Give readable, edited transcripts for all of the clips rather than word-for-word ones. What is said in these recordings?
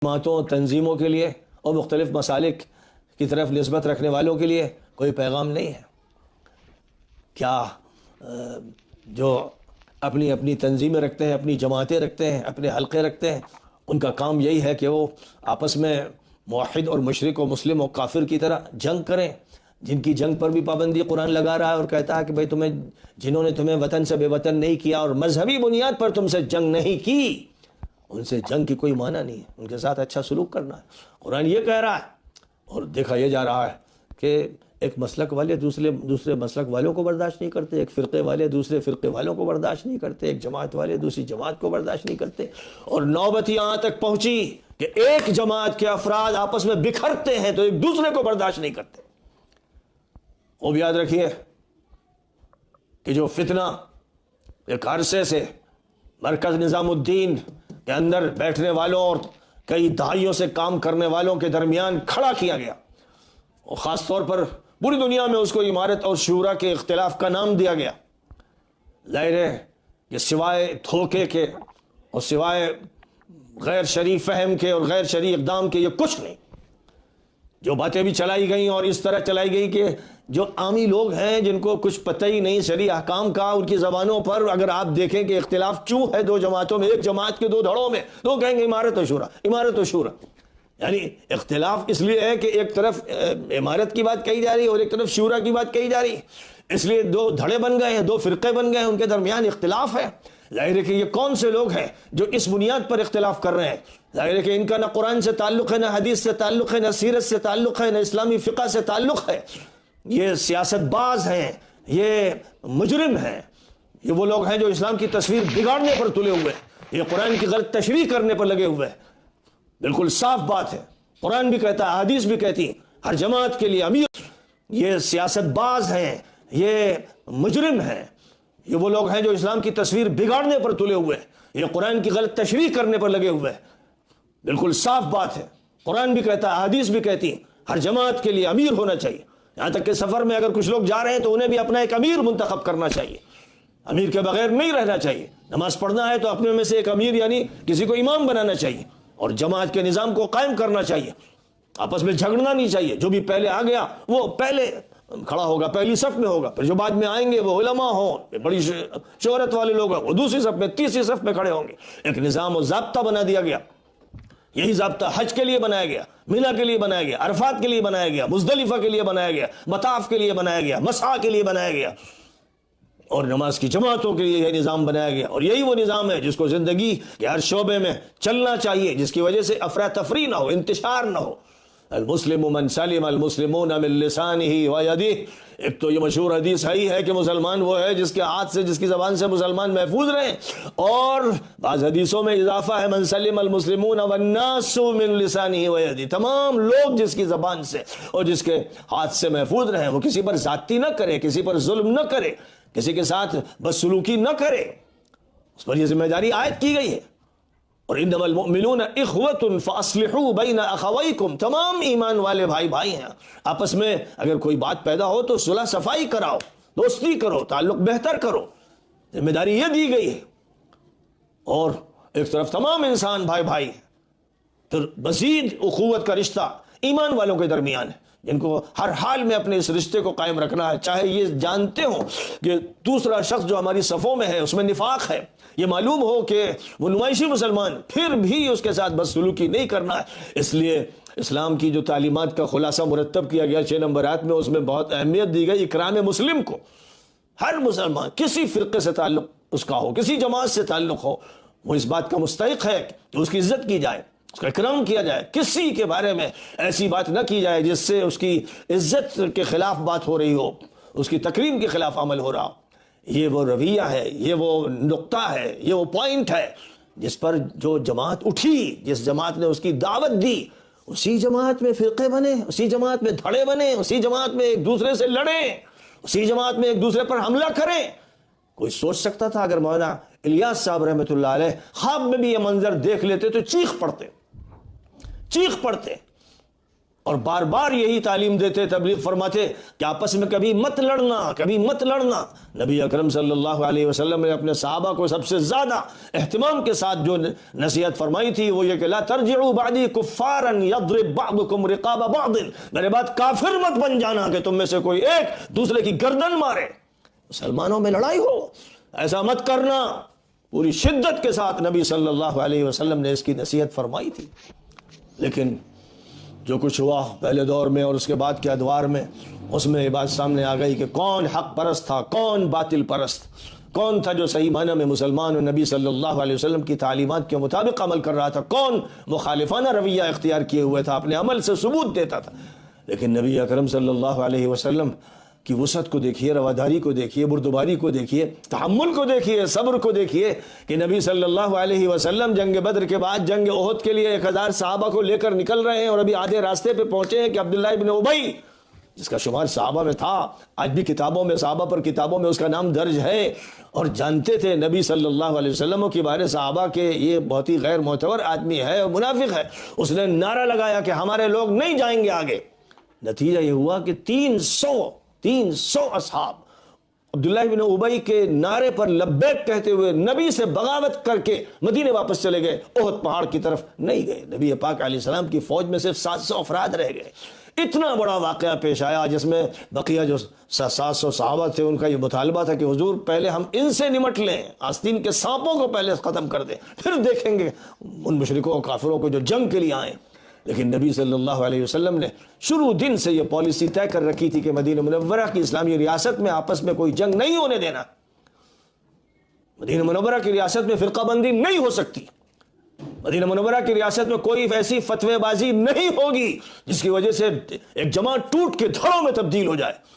جماعتوں تنظیموں کے لیے اور مختلف مسالک کی طرف نسبت رکھنے والوں کے لیے کوئی پیغام نہیں ہے کیا؟ جو اپنی اپنی تنظیمیں رکھتے ہیں، اپنی جماعتیں رکھتے ہیں، اپنے حلقے رکھتے ہیں، ان کا کام یہی ہے کہ وہ آپس میں موحد اور مشرک و مسلم و کافر کی طرح جنگ کریں، جن کی جنگ پر بھی پابندی قرآن لگا رہا ہے اور کہتا ہے کہ بھئی جنہوں نے تمہیں وطن سے بے وطن نہیں کیا اور مذہبی بنیاد پر تم سے جنگ نہیں کی، ان سے جنگ کی کوئی معنی نہیں ہے، ان کے ساتھ اچھا سلوک کرنا ہے۔ قرآن یہ کہہ رہا ہے اور دیکھا یہ جا رہا ہے کہ ایک مسلک والے دوسرے مسلک والوں کو برداشت نہیں کرتے، ایک فرقے والے دوسرے فرقے والوں کو برداشت نہیں کرتے، ایک جماعت والے دوسری جماعت کو برداشت نہیں کرتے، اور نوبت یہاں تک پہنچی کہ ایک جماعت کے افراد آپس میں بکھرتے ہیں تو ایک دوسرے کو برداشت نہیں کرتے۔ خوب یاد رکھیے کہ جو فتنہ ایک عرصے سے مرکز نظام الدین کے اندر بیٹھنے والوں اور کئی دہائیوں سے کام کرنے والوں کے درمیان کھڑا کیا گیا، اور خاص طور پر پوری دنیا میں اس کو امارت اور شورا کے اختلاف کا نام دیا گیا، ظاہر ہے کہ سوائے دھوکے کے اور سوائے غیر شرعی فہم کے اور غیر شرعی اقدام کے یہ کچھ نہیں۔ جو باتیں بھی چلائی گئیں اور اس طرح چلائی گئی کہ جو عامی لوگ ہیں جن کو کچھ پتہ ہی نہیں شرعی احکام کا، ان کی زبانوں پر اگر آپ دیکھیں کہ اختلاف کیوں ہے دو جماعتوں میں، ایک جماعت کے دو دھڑوں میں، تو کہیں گے امارت و شورا، امارت و شورا۔ یعنی اختلاف اس لیے ہے کہ ایک طرف امارت کی بات کہی جا رہی ہے اور ایک طرف شورا کی بات کہی جا رہی ہے، اس لیے دو دھڑے بن گئے ہیں، دو فرقے بن گئے ہیں، ان کے درمیان اختلاف ہے۔ ظاہر ہے کہ یہ کون سے لوگ ہیں جو اس بنیاد پر اختلاف کر رہے ہیں؟ ظاہر ہے کہ ان کا نہ قرآن سے تعلق ہے، نہ حدیث سے تعلق ہے، نہ سیرت سے تعلق ہے، نہ اسلامی فقہ سے تعلق ہے۔ یہ سیاست باز ہیں، یہ مجرم ہیں، یہ وہ لوگ ہیں جو اسلام کی تصویر بگاڑنے پر تلے ہوئے ہیں، یہ قرآن کی غلط تشریح کرنے پر لگے ہوئے ہیں۔ بالکل صاف بات ہے، قرآن بھی کہتا ہے، حدیث بھی کہتی ہے، ہر جماعت کے لیے امیر۔ یہ سیاست باز ہیں، یہ مجرم ہیں، یہ وہ لوگ ہیں جو اسلام کی تصویر بگاڑنے پر تلے ہوئے ہیں، یہ قرآن کی غلط تشریح کرنے پر لگے ہوئے ہیں۔ بالکل صاف بات ہے، قرآن بھی کہتا ہے، حدیث بھی کہتی ہے، ہر جماعت کے لیے امیر ہونا چاہیے۔ یہاں تک کہ سفر میں اگر کچھ لوگ جا رہے ہیں تو انہیں بھی اپنا ایک امیر منتخب کرنا چاہیے، امیر کے بغیر نہیں رہنا چاہیے۔ نماز پڑھنا ہے تو اپنے میں سے ایک امیر یعنی کسی کو امام بنانا چاہیے اور جماعت کے نظام کو قائم کرنا چاہیے، آپس میں جھگڑنا نہیں چاہیے۔ جو بھی پہلے آ گیا وہ پہلے کھڑا ہوگا، پہلی صف میں ہوگا، پھر جو بعد میں آئیں گے وہ علماء ہوں، بڑی شہرت والے لوگ ہیں، وہ دوسری صف میں تیسری صف میں کھڑے ہوں گے۔ ایک نظام و ضابطہ بنا دیا گیا۔ یہی ضابطہ حج کے لیے بنایا گیا، مینا کے لیے بنایا گیا، عرفات کے لیے بنایا گیا، مزدلفہ کے لیے بنایا گیا، مطاف کے لیے بنایا گیا، مسعی کے لیے بنایا گیا، اور نماز کی جماعتوں کے لیے یہ نظام بنایا گیا۔ اور یہی وہ نظام ہے جس کو زندگی کے ہر شعبے میں چلنا چاہیے، جس کی وجہ سے افراتفری نہ ہو، انتشار نہ ہو۔ المسلم من سلم المسلمون من لسانہ ویدہ۔ ایک تو یہ مشہور حدیث ہے کہ مسلمان وہ ہے جس کے ہاتھ سے، جس کی زبان سے مسلمان محفوظ رہیں، اور بعض حدیثوں میں اضافہ ہے من سلم المسلمون والناس من لسانہ ویدہ، تمام لوگ جس کی زبان سے اور جس کے ہاتھ سے محفوظ رہیں، وہ کسی پر زیادتی نہ کرے، کسی پر ظلم نہ کرے، کسی کے ساتھ بدسلوکی نہ کرے، اس پر یہ ذمہ داری عائد کی گئی ہے۔ اور انما المؤمنون اخوۃ فاصلحوا بین اخویکم، تمام ایمان والے بھائی بھائی ہیں، آپس میں اگر کوئی بات پیدا ہو تو صلح صفائی کراؤ، دوستی کرو، تعلق بہتر کرو، ذمہ داری یہ دی گئی ہے۔ اور ایک طرف تمام انسان بھائی بھائی ہیں، پھر مزید اخوت کا رشتہ ایمان والوں کے درمیان ہے، جن کو ہر حال میں اپنے اس رشتے کو قائم رکھنا ہے، چاہے یہ جانتے ہوں کہ دوسرا شخص جو ہماری صفوں میں ہے اس میں نفاق ہے، یہ معلوم ہو کہ وہ نمائشی مسلمان، پھر بھی اس کے ساتھ بدسلوکی نہیں کرنا ہے۔ اس لیے اسلام کی جو تعلیمات کا خلاصہ مرتب کیا گیا 6 نمبرات میں، اس میں بہت اہمیت دی گئی اکرام مسلم کو۔ ہر مسلمان کسی فرقے سے تعلق اس کا ہو، کسی جماعت سے تعلق ہو، وہ اس بات کا مستحق ہے کہ اس کی عزت کی جائے، اس کا اکرام کیا جائے، کسی کے بارے میں ایسی بات نہ کی جائے جس سے اس کی عزت کے خلاف بات ہو رہی ہو، اس کی تکریم کے خلاف عمل ہو رہا ہو۔ یہ وہ رویہ ہے، یہ وہ نقطہ ہے، یہ وہ پوائنٹ ہے جس پر جو جماعت اٹھی، جس جماعت نے اس کی دعوت دی، اسی جماعت میں فرقے بنے، اسی جماعت میں دھڑے بنے، اسی جماعت میں ایک دوسرے سے لڑیں، اسی جماعت میں ایک دوسرے پر حملہ کریں۔ کوئی سوچ سکتا تھا اگر مولانا الیاس صاحب رحمۃ اللہ علیہ خواب میں بھی یہ منظر دیکھ لیتے تو چیخ پڑتے۔ اور بار بار یہی تعلیم دیتے، تبلیغ فرماتے کہ آپس میں کبھی مت لڑنا، کبھی مت لڑنا۔ نبی اکرم صلی اللہ علیہ وسلم نے اپنے صحابہ کو سب سے زیادہ اہتمام کے ساتھ جو نصیحت فرمائی تھی وہ یہ کہ لا ترجعوا بعدی کفارا یضرب بعضکم رقاب بعض، میرے بعد کافر مت بن جانا کہ تم میں سے کوئی ایک دوسرے کی گردن مارے، مسلمانوں میں لڑائی ہو، ایسا مت کرنا۔ پوری شدت کے ساتھ نبی صلی اللہ علیہ وسلم نے اس کی نصیحت فرمائی تھی۔ لیکن جو کچھ ہوا پہلے دور میں اور اس کے بعد کے ادوار میں، اس میں یہ بات سامنے آ گئی کہ کون حق پرست تھا، کون باطل پرست، کون تھا جو صحیح معنی میں مسلمان اور نبی صلی اللہ علیہ وسلم کی تعلیمات کے مطابق عمل کر رہا تھا، کون مخالفانہ رویہ اختیار کیے ہوئے تھا، اپنے عمل سے ثبوت دیتا تھا۔ لیکن نبی اکرم صلی اللہ علیہ وسلم کی وسعت کو دیکھیے، رواداری کو دیکھیے، بردباری کو دیکھیے، تحمل کو دیکھیے، صبر کو دیکھیے کہ نبی صلی اللہ علیہ وسلم جنگ بدر کے بعد جنگ احد کے لیے 1000 صحابہ کو لے کر نکل رہے ہیں اور ابھی آدھے راستے پہ پہنچے ہیں کہ عبداللہ ابن ابی، جس کا شمار صحابہ میں تھا، آج بھی کتابوں میں، صحابہ پر کتابوں میں اس کا نام درج ہے، اور جانتے تھے نبی صلی اللہ علیہ وسلم کی بارے صحابہ کے یہ بہت ہی غیر معتبر آدمی ہے اور منافق ہے۔ اس نے نعرہ لگایا کہ ہمارے لوگ نہیں جائیں گے آگے۔ نتیجہ یہ ہوا کہ 300 اصحاب عبداللہ بن ابی کے نعرے پر لبیک کہتے ہوئے نبی سے بغاوت کر کے مدینے واپس چلے گئے، احد پہاڑ کی طرف نہیں گئے۔ نبی پاک علیہ السلام کی فوج میں صرف 700 افراد رہ گئے۔ اتنا بڑا واقعہ پیش آیا جس میں بقیہ جو 700 صحابہ تھے ان کا یہ مطالبہ تھا کہ حضور پہلے ہم ان سے نمٹ لیں، آستین کے سانپوں کو پہلے ختم کر دیں، پھر دیکھیں گے ان مشرکوں اور کافروں کو جو جنگ کے لیے آئیں۔ لیکن نبی صلی اللہ علیہ وسلم نے شروع دن سے یہ پالیسی طے کر رکھی تھی کہ مدینہ منورہ کی اسلامی ریاست میں آپس میں کوئی جنگ نہیں ہونے دینا، مدینہ منورہ کی ریاست میں فرقہ بندی نہیں ہو سکتی، مدینہ منورہ کی ریاست میں کوئی ایسی فتوی بازی نہیں ہوگی جس کی وجہ سے ایک جماعت ٹوٹ کے دھڑوں میں تبدیل ہو جائے۔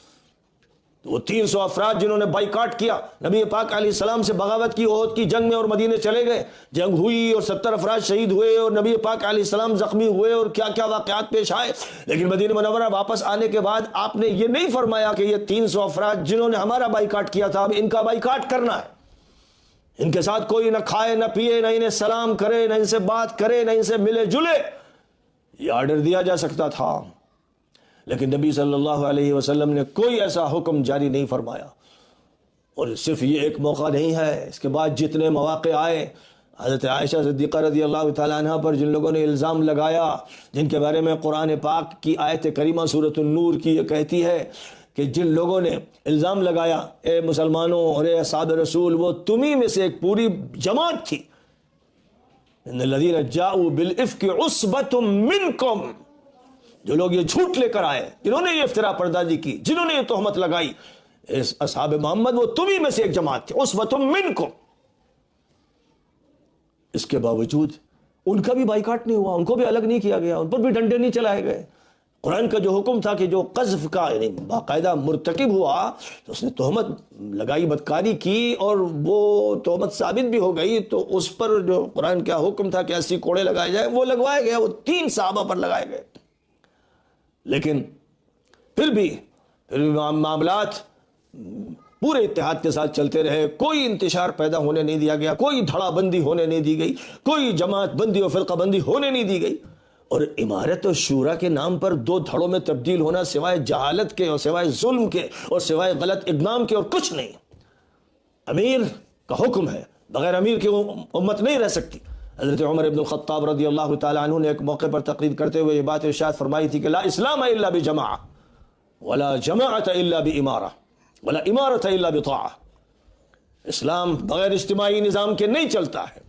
وہ 300 افراد جنہوں نے بائیکاٹ کیا، نبی پاک علیہ السلام سے بغاوت کی احد کی جنگ میں اور مدینے چلے گئے، جنگ ہوئی اور 70 افراد شہید ہوئے اور نبی پاک علیہ السلام زخمی ہوئے اور کیا کیا واقعات پیش آئے۔ لیکن مدینہ منورہ واپس آنے کے بعد آپ نے یہ نہیں فرمایا کہ یہ 300 افراد جنہوں نے ہمارا بائیکاٹ کیا تھا اب ان کا بائیکاٹ کرنا ہے، ان کے ساتھ کوئی نہ کھائے نہ پیے، نہ انہیں سلام کرے، نہ ان سے بات کرے، نہ ان سے ملے جلے۔ یہ آرڈر دیا جا سکتا تھا، لیکن نبی صلی اللہ علیہ وسلم نے کوئی ایسا حکم جاری نہیں فرمایا۔ اور صرف یہ ایک موقع نہیں ہے، اس کے بعد جتنے مواقع آئے، حضرت عائشہ صدیقہ رضی اللہ تعالیٰ عنہ پر جن لوگوں نے الزام لگایا، جن کے بارے میں قرآن پاک کی آیت کریمہ سورۃ النور کی یہ کہتی ہے کہ جن لوگوں نے الزام لگایا اے مسلمانوں اور اے اصحاب رسول، وہ تمہیں میں سے ایک پوری جماعت تھی۔ ان الذین جاؤوا بالافک عصبۃ منکم، جو لوگ یہ جھوٹ لے کر آئے، جنہوں نے یہ افتراء پردازی کی، جنہوں نے یہ تہمت لگائی، اصحاب محمد وہ تمہیں میں سے ایک جماعت تھی، عصبۃ منکم۔ اس کے باوجود ان کا بھی بائیکاٹ نہیں ہوا، ان کو بھی الگ نہیں کیا گیا، ان پر بھی ڈنڈے نہیں چلائے گئے۔ قرآن کا جو حکم تھا کہ جو قذف کا یعنی باقاعدہ مرتکب ہوا تو اس نے تہمت لگائی، بدکاری کی اور وہ تہمت ثابت بھی ہو گئی، تو اس پر جو قرآن کا حکم تھا کہ 80 کوڑے لگائے جائے وہ لگوائے گئے، وہ 3 صحابہ پر لگائے گئے۔ لیکن پھر بھی معاملات پورے اتحاد کے ساتھ چلتے رہے، کوئی انتشار پیدا ہونے نہیں دیا گیا، کوئی دھڑا بندی ہونے نہیں دی گئی، کوئی جماعت بندی اور فرقہ بندی ہونے نہیں دی گئی۔ اور امارت اور شورا کے نام پر 2 دھڑوں میں تبدیل ہونا سوائے جہالت کے اور سوائے ظلم کے اور سوائے غلط اقدام کے اور کچھ نہیں۔ امیر کا حکم ہے، بغیر امیر کے امت نہیں رہ سکتی۔ حضرت عمر بن الخطاب رضی اللہ تعالیٰ عنہ نے ایک موقع پر تقریر کرتے ہوئے یہ بات ارشاد فرمائی تھی کہ لا اسلام الا بجماعہ ولا جماعت الا بامارہ ولا امارت الا بطاعہ۔ اسلام بغیر اجتماعی نظام کے نہیں چلتا ہے،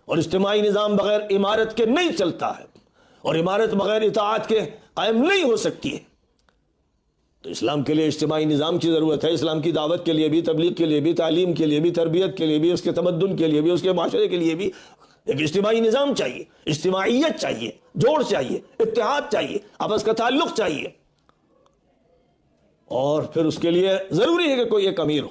اور اجتماعی نظام بغیر امارت کے نہیں چلتا ہے، اور عمارت بغیر اطاعت کے قائم نہیں ہو سکتی ہے۔ تو اسلام کے لیے اجتماعی نظام کی ضرورت ہے، اسلام کی دعوت کے لیے بھی، تبلیغ کے لیے بھی، تعلیم کے لیے بھی، تربیت کے لیے بھی، اس کے تمدن کے لیے بھی، اس کے معاشرے کے لیے بھی ایک اجتماعی نظام چاہیے، اجتماعیت چاہیے، جوڑ چاہیے، اتحاد چاہیے، آپس کا تعلق چاہیے۔ اور پھر اس کے لیے ضروری ہے کہ کوئی ایک امیر ہو،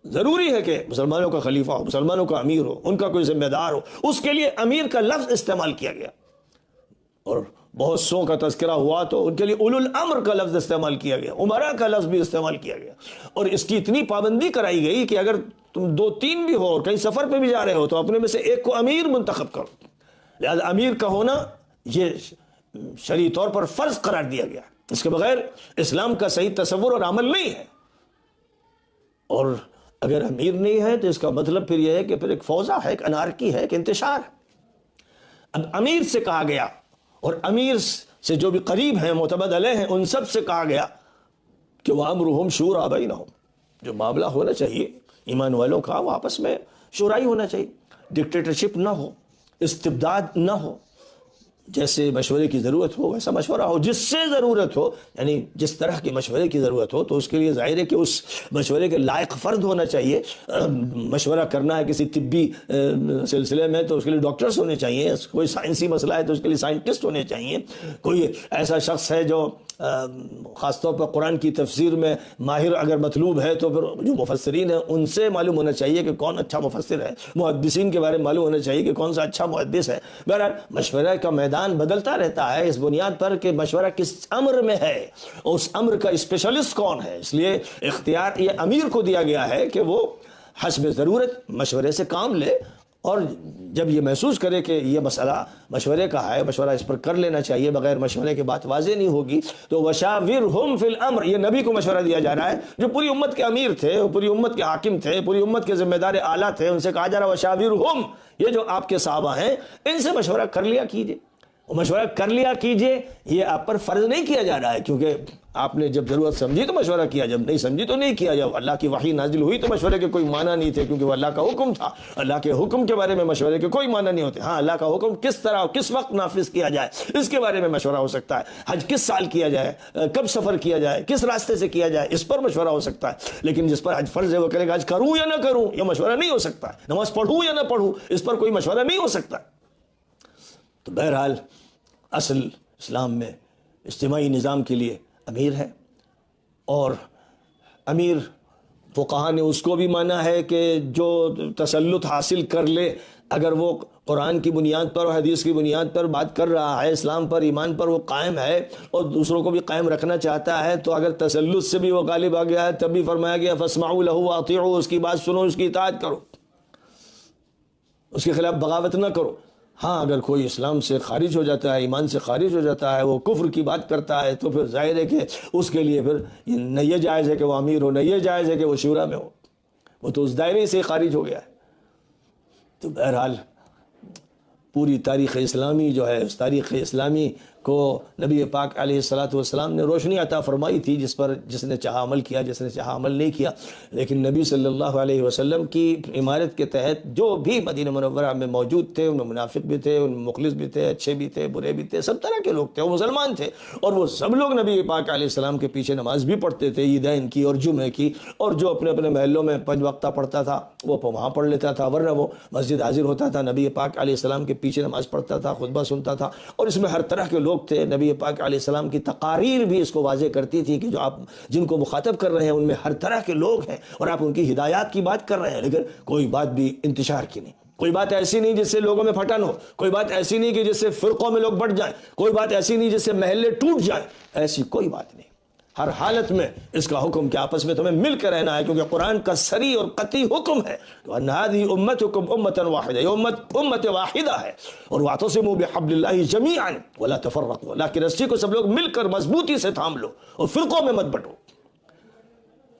ضروری ہے کہ مسلمانوں کا خلیفہ ہو، مسلمانوں کا امیر ہو، ان کا کوئی ذمہ دار ہو۔ اس کے لیے امیر کا لفظ استعمال کیا گیا، اور بہت سو کا تذکرہ ہوا تو ان کے لیے اولو الامر کا لفظ استعمال کیا گیا، عمرا کا لفظ بھی استعمال کیا گیا، اور اس کی اتنی پابندی کرائی گئی کہ اگر تم 2-3 بھی ہو اور کہیں سفر پہ بھی جا رہے ہو تو اپنے میں سے ایک کو امیر منتخب کرو۔ لہذا امیر کا ہونا یہ شرعی طور پر فرض قرار دیا گیا. اس کے بغیر اسلام کا صحیح تصور اور عمل نہیں ہے. اور اگر امیر نہیں ہے تو اس کا مطلب پھر یہ ہے کہ پھر ایک فوضا ہے، ایک انارکی ہے، ایک انتشار ہے. اب امیر سے کہا گیا، اور امیر سے جو بھی قریب ہیں، معتمد علیہ ہیں، ان سب سے کہا گیا کہ وَأَمْرُهُمْ شُورَىٰ بَيْنَهُمْ. جو معاملہ ہونا چاہیے ایمان والوں کا وہ آپس میں شورائی ہونا چاہیے، ڈکٹیٹرشپ نہ ہو، استبداد نہ ہو. جیسے مشورے کی ضرورت ہو ویسا مشورہ ہو، جس سے ضرورت ہو، یعنی جس طرح کے مشورے کی ضرورت ہو تو اس کے لیے ظاہر ہے کہ اس مشورے کے لائق فرد ہونا چاہیے. مشورہ کرنا ہے کسی طبی سلسلے میں تو اس کے لیے ڈاکٹرز ہونے چاہیے، کوئی سائنسی مسئلہ ہے تو اس کے لیے سائنٹسٹ ہونے چاہیے، کوئی ایسا شخص ہے جو خاص طور پر قرآن کی تفسیر میں ماہر اگر مطلوب ہے تو پھر جو مفسرین ہیں ان سے معلوم ہونا چاہیے کہ کون اچھا مفسر ہے، محدثین کے بارے میں معلوم ہونا چاہیے کہ کون سا اچھا محدث ہے. بہرحال مشورہ کا میدان بدلتا رہتا ہے اس بنیاد پر کہ مشورہ کس امر میں ہے، اس امر کا اسپیشلسٹ کون ہے. اس لیے اختیار یہ امیر کو دیا گیا ہے کہ وہ حسب ضرورت مشورے سے کام لے، اور جب یہ محسوس کرے کہ یہ مسئلہ مشورے کا ہے، مشورہ اس پر کر لینا چاہیے، بغیر مشورے کے بات واضح نہیں ہوگی، تو وشاورہم فی الامر، یہ نبی کو مشورہ دیا جا رہا ہے جو پوری امت کے امیر تھے، پوری امت کے حاکم تھے، پوری امت کے ذمہ دار اعلیٰ تھے. ان سے کہا جا رہا ہے وشاورہم، یہ جو آپ کے صحابہ ہیں ان سے مشورہ کر لیا کیجئے. مشورہ کر لیا کیجئے یہ آپ پر فرض نہیں کیا جا رہا ہے، کیونکہ آپ نے جب ضرورت سمجھی تو مشورہ کیا، جب نہیں سمجھی تو نہیں کیا. جب اللہ کی وحی نازل ہوئی تو مشورے کے کوئی معنی نہیں تھے، کیونکہ وہ اللہ کا حکم تھا. اللہ کے حکم کے بارے میں مشورے کے کوئی معنی نہیں ہوتے. ہاں، اللہ کا حکم کس طرح کس وقت نافذ کیا جائے اس کے بارے میں مشورہ ہو سکتا ہے. حج کس سال کیا جائے، کب سفر کیا جائے، کس راستے سے کیا جائے، اس پر مشورہ ہو سکتا ہے. لیکن جس پر حج فرض ہے وہ کرے گا حج کروں یا نہ کروں، یہ مشورہ نہیں ہو سکتا ہے. نماز پڑھوں یا نہ پڑھوں، اس پر کوئی مشورہ نہیں ہو سکتا. تو بہرحال اصل اسلام میں اجتماعی نظام کے لیے امیر ہے، اور امیر فقہا نے اس کو بھی مانا ہے کہ جو تسلط حاصل کر لے، اگر وہ قرآن کی بنیاد پر اور حدیث کی بنیاد پر بات کر رہا ہے، اسلام پر ایمان پر وہ قائم ہے اور دوسروں کو بھی قائم رکھنا چاہتا ہے، تو اگر تسلط سے بھی وہ غالب آ گیا ہے تب بھی فرمایا گیا فاسمعوا لہ واطیعوا، اس کی بات سنو، اس کی اطاعت کرو، اس کے خلاف بغاوت نہ کرو. ہاں، اگر کوئی اسلام سے خارج ہو جاتا ہے، ایمان سے خارج ہو جاتا ہے، وہ کفر کی بات کرتا ہے، تو پھر ظاہر ہے کہ اس کے لیے پھر نہ یہ جائز ہے کہ وہ امیر ہو، نہ یہ جائز ہے کہ وہ شورا میں ہو، وہ تو اس دائرے سے خارج ہو گیا ہے. تو بہرحال پوری تاریخ اسلامی جو ہے، اس تاریخ اسلامی کو نبی پاک علیہ الصلوۃ والسلام نے روشنی عطا فرمائی تھی، جس پر جس نے چاہا عمل کیا، جس نے چاہا عمل نہیں کیا. لیکن نبی صلی اللہ علیہ وسلم کی عمارت کے تحت جو بھی مدینہ منورہ میں موجود تھے، ان میں منافق بھی تھے، ان میں مخلص بھی تھے، اچھے بھی تھے، برے بھی تھے، سب طرح کے لوگ تھے، وہ مسلمان تھے، اور وہ سب لوگ نبی پاک علیہ السلام کے پیچھے نماز بھی پڑھتے تھے، عیدین کی اور جمعے کی، اور جو اپنے اپنے محلوں میں 5 وقتہ پڑھتا تھا وہ وہاں پڑھ لیتا تھا، ورنہ وہ مسجد حاضر ہوتا تھا، نبی پاک علیہ السلام کے پیچھے نماز پڑھتا تھا، خطبہ سنتا تھا. اور اس میں ہر طرح کے لوگ تھے. نبی پاک علیہ السلام کی تقاریر بھی اس کو واضح کرتی تھی کہ جو آپ جن کو مخاطب کر رہے ہیں ان میں ہر طرح کے لوگ ہیں، اور آپ ان کی ہدایات کی بات کر رہے ہیں، لیکن کوئی بات بھی انتشار کی نہیں، کوئی بات ایسی نہیں جس سے لوگوں میں پھٹن ہو، کوئی بات ایسی نہیں کہ جس سے فرقوں میں لوگ بٹ جائیں، کوئی بات ایسی نہیں جس سے محلے ٹوٹ جائیں، ایسی کوئی بات نہیں. ہر حالت میں اس کا حکم کہ آپس میں تمہیں مل کر رہنا ہے، کیونکہ قرآن کا صریح اور قطعی حکم ہے وَأَنَّ هَٰذِهِ أُمَّتُكُمْ أُمَّةً وَاحِدَةً، یہ امت واحد ہے، اور وَاعْتَصِمُوا بِحَبْلِ اللَّهِ جَمِيعًا وَلَا تَفَرَّقُوا، اللہ کی رسی کو سب لوگ مل کر مضبوطی سے تھام لو اور فرقوں میں مت بٹو.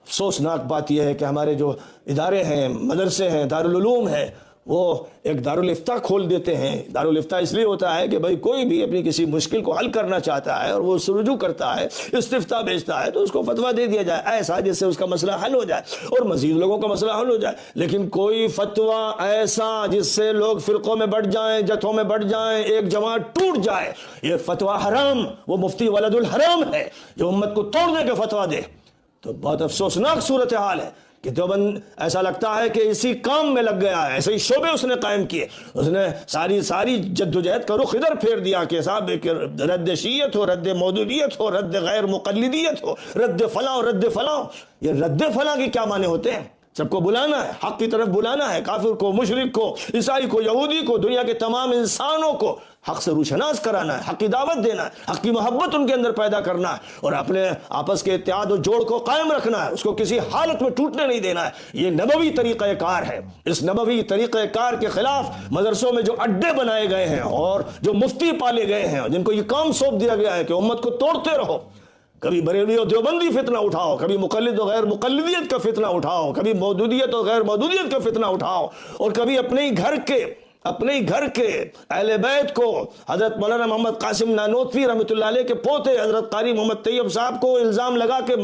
افسوسناک بات یہ ہے کہ ہمارے جو ادارے ہیں، مدرسے ہیں، دارالعلوم ہیں، وہ ایک دارالفتہ کھول دیتے ہیں. دارالفتہ اس لیے ہوتا ہے کہ بھائی کوئی بھی اپنی کسی مشکل کو حل کرنا چاہتا ہے اور وہ اس سے رجوع کرتا ہے، استفتاء بھیجتا ہے، تو اس کو فتویٰ دے دیا جائے ایسا جس سے اس کا مسئلہ حل ہو جائے اور مزید لوگوں کا مسئلہ حل ہو جائے. لیکن کوئی فتویٰ ایسا جس سے لوگ فرقوں میں بٹ جائیں، جتھوں میں بٹ جائیں، ایک جماعت ٹوٹ جائے، یہ فتویٰ حرام، وہ مفتی ولد الحرام ہے جو امت کو توڑنے کا فتویٰ دے. تو بہت افسوسناک صورتحال ہے کہ دیوبند ایسا لگتا ہے کہ اسی کام میں لگ گیا ہے، ایسے ہی شعبے اس نے قائم کیے، اس نے ساری جدوجہد کا رخ ادھر پھیر دیا کہ صاحب رد شیعت ہو، رد مودودیت ہو، رد غیر مقلدیت ہو، رد فلاں رد فلاں. یہ رد فلاں کے کیا معنی ہوتے ہیں؟ سب کو بلانا ہے، حق کی طرف بلانا ہے، کافر کو، مشرک کو، عیسائی کو، یہودی کو، دنیا کے تمام انسانوں کو حق سے روشناس کرانا ہے، حق کی دعوت دینا ہے، حق کی محبت ان کے اندر پیدا کرنا ہے، اور اپنے آپس کے اتحاد و جوڑ کو قائم رکھنا ہے، اس کو کسی حالت میں ٹوٹنے نہیں دینا ہے۔ یہ نبوی طریقہ کار ہے۔ اس نبوی طریقہ کار کے خلاف مدرسوں میں جو اڈے بنائے گئے ہیں اور جو مفتی پالے گئے ہیں، جن کو یہ کام سونپ دیا گیا ہے کہ امت کو توڑتے رہو، کبھی بریلوی و دیوبندی فتنہ اٹھاؤ، کبھی مقلد و غیر مقلدیت کا فتنہ اٹھاؤ، کبھی مودودیت و غیر مودودیت کا فتنہ اٹھاؤ، اور کبھی اپنے ہی گھر کے اہل بیت کو، حضرت مولانا محمد قاسم نانوتوی رحمۃ اللہ علیہ کے پوتے حضرت قاری محمد طیب صاحب کو الزام لگا کے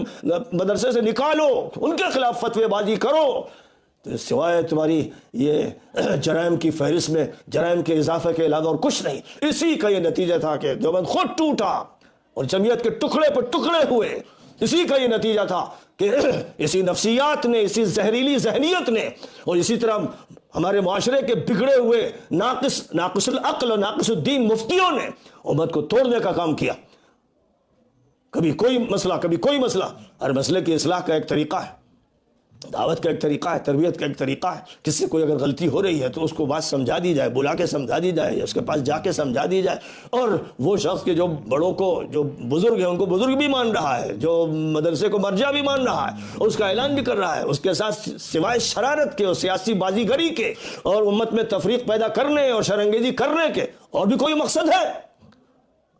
مدرسے سے نکالو، ان کے خلاف فتوی بازی کرو، تو سوائے تمہاری یہ جرائم کی فہرست میں جرائم کے اضافے کے علاوہ اور کچھ نہیں۔ اسی کا یہ نتیجہ تھا کہ دیوبند خود ٹوٹا اور جمعیت کے ٹکڑے پر ٹکڑے ہوئے۔ اسی کا یہ نتیجہ تھا کہ اسی نفسیات نے، اسی زہریلی ذہنیت نے، اور اسی طرح ہمارے معاشرے کے بگڑے ہوئے ناقص العقل اور ناقص الدین مفتیوں نے امت کو توڑنے کا کام کیا۔ کبھی کوئی مسئلہ، ہر مسئلے کی اصلاح کا ایک طریقہ ہے، دعوت کا ایک طریقہ ہے، تربیت کا ایک طریقہ ہے۔ کس سے کوئی اگر غلطی ہو رہی ہے تو اس کو بات سمجھا دی جائے، بلا کے سمجھا دی جائے، یا اس کے پاس جا کے سمجھا دی جائے، اور وہ شخص کے جو بڑوں کو، جو بزرگ ہیں ان کو بزرگ بھی مان رہا ہے، جو مدرسے کو مرجع بھی مان رہا ہے، اور اس کا اعلان بھی کر رہا ہے، اس کے ساتھ سوائے شرارت کے اور سیاسی بازی گری کے اور امت میں تفریق پیدا کرنے اور شرانگیزی کرنے کے اور بھی کوئی مقصد ہے؟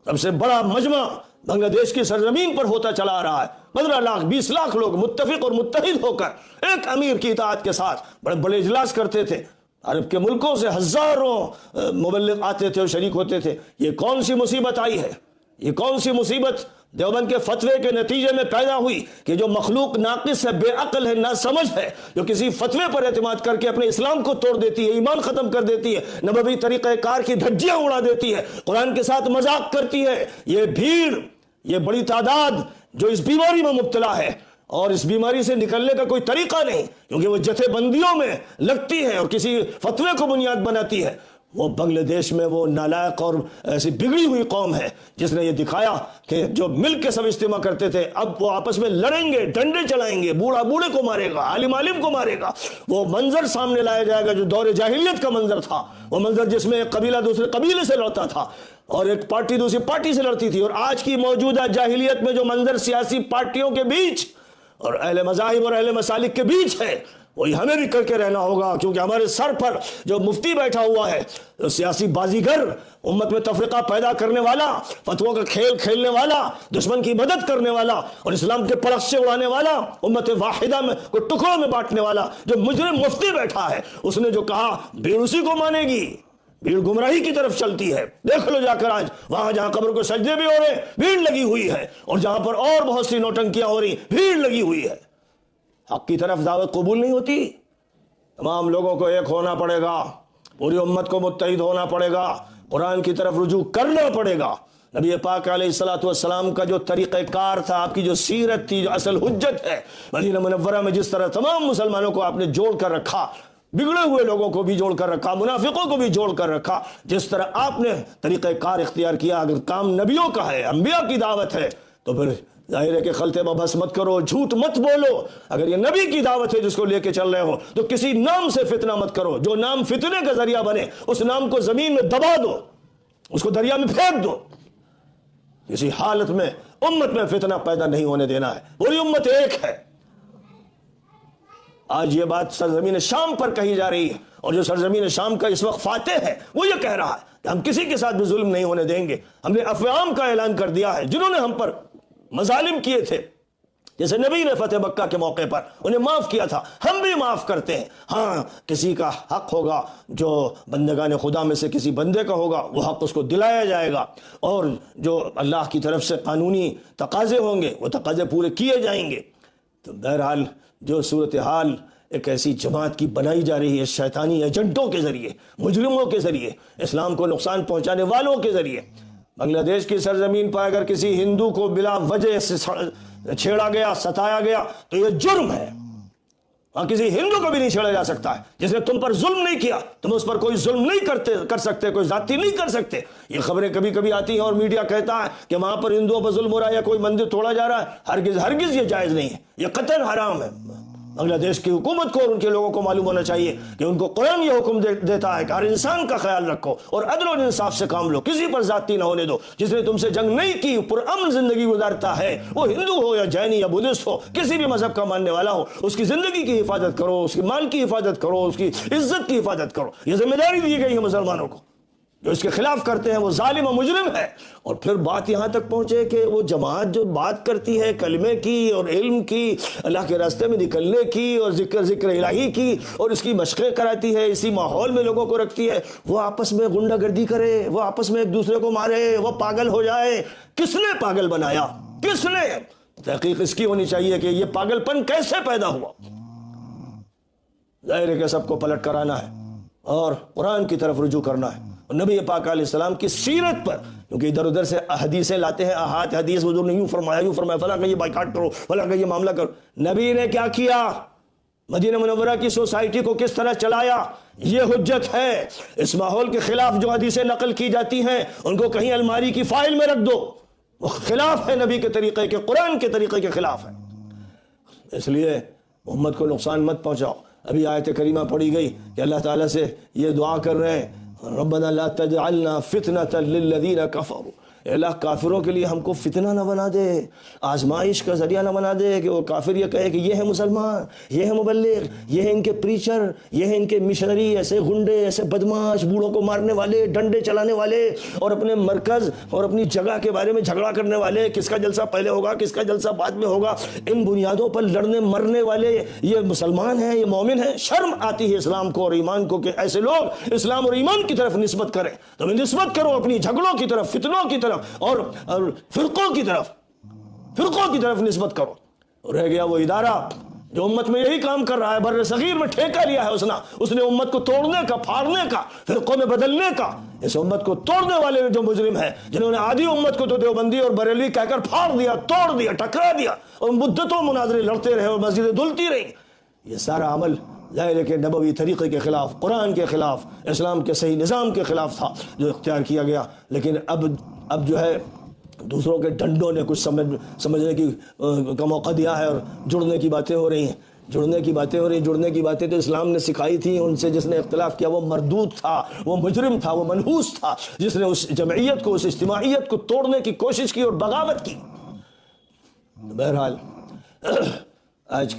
سب سے بڑا مجمع بنگلہ دیش کی سرزمین پر ہوتا چلا آ رہا ہے، 15 لاکھ 20 لاکھ لوگ متفق اور متحد ہو کر ایک امیر کی اطاعت کے ساتھ بڑے بڑے اجلاس کرتے تھے۔ عرب کے ملکوں سے ہزاروں مبلغ آتے تھے اور شریک ہوتے تھے۔ یہ کون سی مصیبت آئی ہے؟ یہ کون سی مصیبت دیوبند کے فتوے کے نتیجے میں پیدا ہوئی کہ جو مخلوق ناقص ہے، بے عقل ہے، ناسمجھ ہے، جو کسی فتوے پر اعتماد کر کے اپنے اسلام کو توڑ دیتی ہے، ایمان ختم کر دیتی ہے، نبوی طریقہ کار کی دھجیاں اڑا دیتی ہے، قرآن کے ساتھ مذاق کرتی ہے، یہ بھیڑ، یہ بڑی تعداد جو اس بیماری میں مبتلا ہے، اور اس بیماری سے نکلنے کا کوئی طریقہ نہیں، کیونکہ وہ جتھے بندیوں میں لگتی ہے اور کسی فتوے کو بنیاد بناتی ہے۔ وہ بنگلہ دیش میں وہ نالائق اور ایسی بگڑی ہوئی قوم ہے جس نے یہ دکھایا کہ جو مل کے سب اجتماع کرتے تھے اب وہ آپس میں لڑیں گے، ڈنڈے چلائیں گے، بوڑھا بوڑھے کو مارے گا، عالم عالم کو مارے گا۔ وہ منظر سامنے لایا جائے گا جو دور جاہلیت کا منظر تھا، وہ منظر جس میں ایک قبیلہ دوسرے قبیلے سے لڑتا تھا اور ایک پارٹی دوسری پارٹی سے لڑتی تھی۔ اور آج کی موجودہ جاہلیت میں جو منظر سیاسی پارٹیوں کے بیچ اور اہل مذاہب اور اہل مسالک کے بیچ ہے، وہی ہمیں بھی کر کے رہنا ہوگا، کیونکہ ہمارے سر پر جو مفتی بیٹھا ہوا ہے، سیاسی بازیگر، امت میں تفرقہ پیدا کرنے والا، فتووں کا کھیل کھیلنے والا، دشمن کی مدد کرنے والا اور اسلام کے پرخشے اڑانے والا، امت واحدہ میں کو ٹکڑوں میں بانٹنے والا جو مجرم مفتی بیٹھا ہے، اس نے جو کہا بھیڑ اسی کو مانے گی۔ بھیڑ گمراہی کی طرف چلتی ہے، دیکھ لو جا کر آج وہاں جہاں قبر کو سجدے بھی ہو رہے بھیڑ لگی ہوئی ہے، اور جہاں پر اور بہت سی نوٹنکیاں ہو رہی بھیڑ لگی ہوئی ہے۔ حق کی طرف دعوت قبول نہیں ہوتی۔ تمام لوگوں کو ایک ہونا پڑے گا، پوری امت کو متحد ہونا پڑے گا، قرآن کی طرف رجوع کرنا پڑے گا۔ نبی پاک علیہ الصلوۃ والسلام کا جو طریقہ کار تھا، آپ کی جو سیرت تھی، جو اصل حجت ہے، مدینہ منورہ میں جس طرح تمام مسلمانوں کو آپ نے جوڑ کر رکھا، بگڑے ہوئے لوگوں کو بھی جوڑ کر رکھا، منافقوں کو بھی جوڑ کر رکھا، جس طرح آپ نے طریقہ کار اختیار کیا، اگر کام نبیوں کا ہے، انبیاء کی دعوت ہے، تو پھر ظاہر ہے کہ خلطے ببس مت کرو، جھوٹ مت بولو۔ اگر یہ نبی کی دعوت ہے جس کو لے کے چل رہے ہو تو کسی نام سے فتنہ مت کرو، جو نام فتنے کا ذریعہ بنے اس نام کو زمین میں دبا دو، اس کو دریا میں پھینک دو۔ کسی حالت میں امت میں فتنہ پیدا نہیں ہونے دینا ہے، پوری امت ایک ہے۔ آج یہ بات سرزمین شام پر کہی جا رہی ہے، اور جو سرزمین شام کا اس وقت فاتح ہے وہ یہ کہہ رہا ہے کہ ہم کسی کے ساتھ بھی ظلم نہیں ہونے دیں گے۔ ہم نے افعام کا اعلان کر دیا ہے، جنہوں نے ہم پر مظالم کیے تھے، جیسے نبی نے فتح مکہ کے موقع پر انہیں معاف کیا تھا، ہم بھی معاف کرتے ہیں۔ ہاں، کسی کا حق ہوگا جو بندگان خدا میں سے کسی بندے کا ہوگا، وہ حق اس کو دلایا جائے گا، اور جو اللہ کی طرف سے قانونی تقاضے ہوں گے وہ تقاضے پورے کیے جائیں گے۔ تو بہرحال جو صورتحال ایک ایسی جماعت کی بنائی جا رہی ہے شیطانی ایجنٹوں کے ذریعے، مجرموں کے ذریعے، اسلام کو نقصان پہنچانے والوں کے ذریعے، بنگلہ دیش کی سرزمین پر اگر کسی ہندو کو بلا وجہ سے چھیڑا گیا، ستایا گیا تو یہ جرم ہے۔ ہاں، کسی ہندو کو بھی نہیں چھیڑا جا سکتا ہے، جس نے تم پر ظلم نہیں کیا، تم اس پر کوئی ظلم نہیں کر سکتے، کوئی ذاتی نہیں کر سکتے۔ یہ خبریں کبھی کبھی آتی ہیں اور میڈیا کہتا ہے کہ وہاں پر ہندوؤں پر ظلم ہو رہا ہے یا کوئی مندر توڑا جا رہا ہے، ہرگز ہرگز یہ جائز نہیں ہے، یہ قطعاً حرام ہے۔ بنگلہ دیش کی حکومت کو اور ان کے لوگوں کو معلوم ہونا چاہیے کہ ان کو قرآن یہ حکم دیتا ہے کہ ہر انسان کا خیال رکھو اور عدل و انصاف سے کام لو، کسی پر زیادتی نہ ہونے دو۔ جس نے تم سے جنگ نہیں کی، پرامن زندگی گزارتا ہے، وہ ہندو ہو یا جینی یا بدھسٹ ہو، کسی بھی مذہب کا ماننے والا ہو، اس کی زندگی کی حفاظت کرو، اس کی مال کی حفاظت کرو، اس کی عزت کی حفاظت کرو۔ یہ ذمہ داری دی گئی ہے مسلمانوں کو۔ جو اس کے خلاف کرتے ہیں وہ ظالم و مجرم ہے۔ اور پھر بات یہاں تک پہنچے کہ وہ جماعت جو بات کرتی ہے کلمے کی اور علم کی، اللہ کے راستے میں نکلنے کی اور ذکر الہی کی، اور اس کی مشقیں کراتی ہے، اسی ماحول میں لوگوں کو رکھتی ہے، وہ آپس میں غنڈہ گردی کرے، وہ آپس میں ایک دوسرے کو مارے، وہ پاگل ہو جائے۔ کس نے پاگل بنایا؟ کس نے؟ تحقیق اس کی ہونی چاہیے کہ یہ پاگل پن کیسے پیدا ہوا۔ ظاہر ہے کہ سب کو پلٹ کر آنا ہے اور قرآن کی طرف رجوع کرنا ہے، نبی پاک علیہ السلام کی سیرت پر، کیونکہ ادھر ادھر سے حدیثیں لاتے ہیں، احاد حدیث، حضور نے یوں فرمایا فلاں کا یہ بائیکاٹ کرو، فلاں کا یہ معاملہ کرو۔ نبی نے کیا کیا؟ مدینہ منورہ کی سوسائٹی کو کس طرح چلایا؟ یہ حجت ہے۔ اس ماحول کے خلاف جو حدیثیں نقل کی جاتی ہیں ان کو کہیں الماری کی فائل میں رکھ دو، وہ خلاف ہے نبی کے طریقے کے، قرآن کے طریقے کے خلاف ہے۔ اس لیے امت کو نقصان مت پہنچاؤ۔ ابھی آیت کریمہ پڑھی گئی کہ اللہ تعالیٰ سے یہ دعا کر رہے ہیں، ربنا لا تجعلنا فتنة للذین کفروا، اے اللہ کافروں کے لیے ہم کو فتنہ نہ بنا دے، آزمائش کا ذریعہ نہ بنا دے کہ وہ کافر یہ کہے کہ یہ ہے مسلمان، یہ ہے مبلغ، یہ ہے ان کے پریچر، یہ ہے ان کے مشنری، ایسے غنڈے، ایسے بدماش، بوڑھوں کو مارنے والے، ڈنڈے چلانے والے، اور اپنے مرکز اور اپنی جگہ کے بارے میں جھگڑا کرنے والے، کس کا جلسہ پہلے ہوگا، کس کا جلسہ بعد میں ہوگا، ان بنیادوں پر لڑنے مرنے والے یہ مسلمان ہیں، یہ مومن ہیں۔ شرم آتی ہے اسلام کو اور ایمان کو کہ ایسے لوگ اسلام اور ایمان کی طرف نسبت کریں۔ تم نسبت کرو اپنی جھگڑوں کی طرف، فتنوں کی طرف اور فرقوں کی طرف نسبت کرو۔ رہ گیا وہ ادارہ جو امت میں یہی کام کر رہا ہے، بر صغیر میں ٹھیکہ لیا ہے اس نے امت کو توڑنے کا، پھاڑنے کا، فرقوں میں بدلنے کا۔ اس امت کو توڑنے والے جو مجرم ہیں، جنہوں نے آدھی امت کو تو دیوبندی اور بریلوی کہہ کر پھاڑ دیا، توڑ دیا، ٹکرا دیا، اور مدتوں مناظرے لڑتے رہے اور مسجدیں دھلتی رہیں۔ یہ سارا عمل ظاہر ہے کہ نبوی طریقے کے خلاف، قرآن کے خلاف، اسلام کے صحیح نظام کے خلاف تھا جو اختیار کیا گیا۔ لیکن اب جو ہے دوسروں کے ڈنڈوں نے کچھ سمجھنے کا موقع دیا ہے اور جڑنے کی باتیں ہو رہی ہیں، جڑنے کی باتیں تو اسلام نے سکھائی تھیں۔ ان سے جس نے اختلاف کیا وہ مردود تھا، وہ مجرم تھا، وہ منحوس تھا، جس نے اس جمعیت کو، اس اجتماعیت کو توڑنے کی کوشش کی اور بغاوت کی۔ بہرحال آج